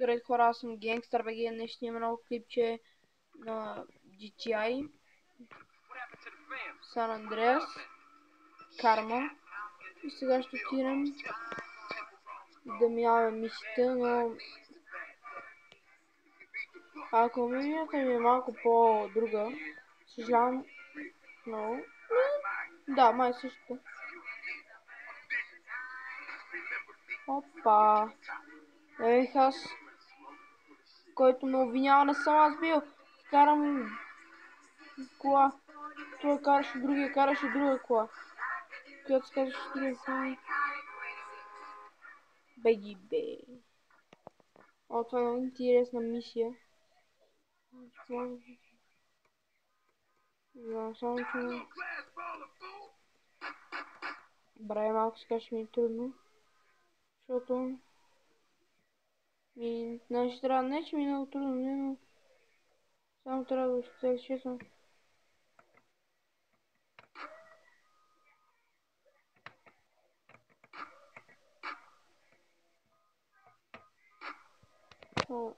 Здравейте хора, аз съм Гангстър БГ. Днес ще имаме ново клипче на GTI Сан Андреас Карма. И сега ще отидем да минаваме мисията, но ако мисията ми е малко по-друга, съжалявам много. Да, май също. Опа! Ех, аз, който ме обвинява, не съм аз бил. Карам кола. Той караше друга кола. Която се казваше друга кола. Беги бе. О, това е много интересна мисия. Да, само че... Бре, малко сега ще ми е трудно. Защото... Значи трябва, не че ми е много трудно, не, но... Само трябва да изчетя, честно. О.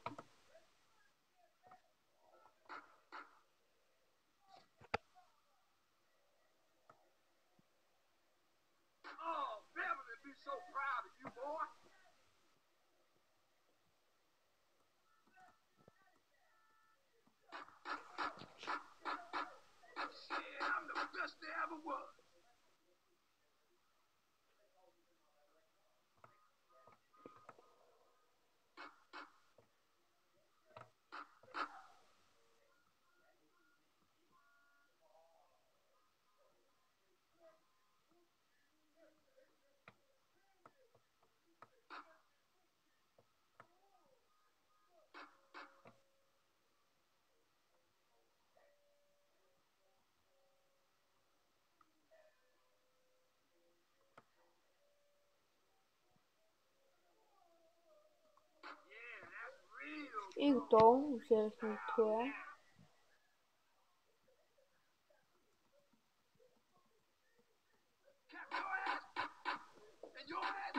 И готово, взехме това.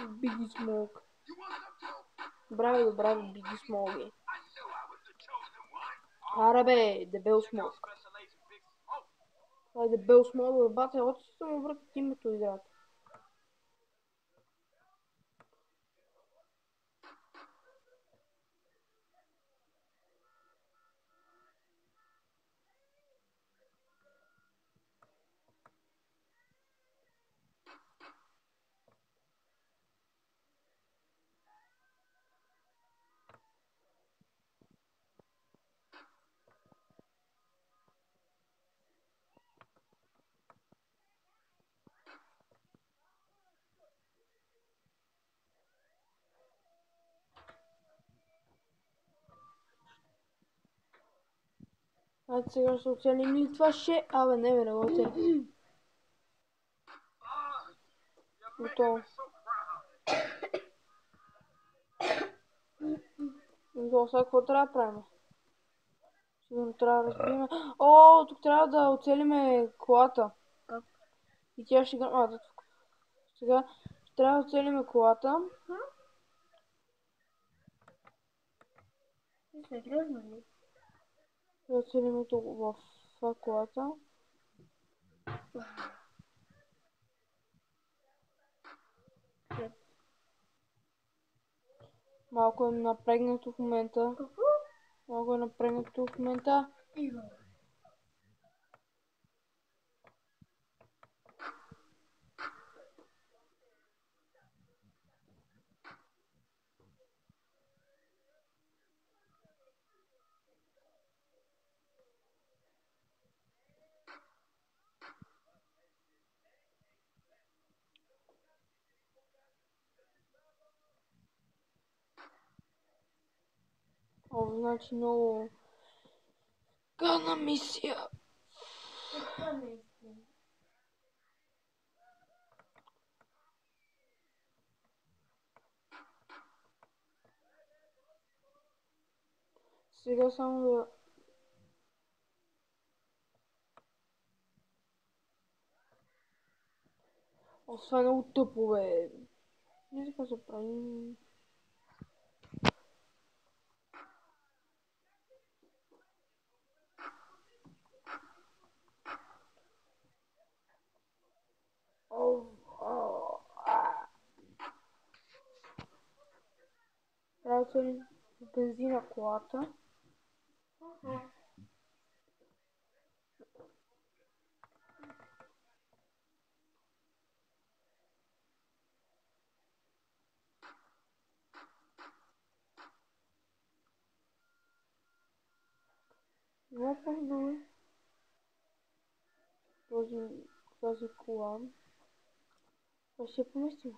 Биги Смок. Браво, Биги Смоги. Аре бе, дебел Смок. Това е дебел Смок, бе, бате, от си съм обратят името играта. Айде сега ще оцелим ли това ще... Абе, не го оцелим. Готово. Готово, сега какво трябва да правим? Сигурно трябва да разбием. О, тук трябва да оцелиме колата. И тя ще гръмва. Сега трябва да оцелиме колата. Сериозно ли? Да оцелиме тук в колата. Малко е напрегнато в момента. Малко е напрегнато в момента. О, значи много гадна мисия. Сега само да... О, това е много тъпо, бе. Не така се прави. Работа ли бензина колата? Много по-долу този колан. Това ще поместим.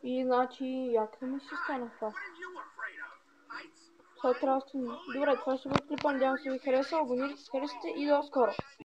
И значи, як ми ще стане това? Това трябва да стане. Добре, това ще бъде клипа. Надявам се ви хареса. Абонирайте се, харесате и до скоро.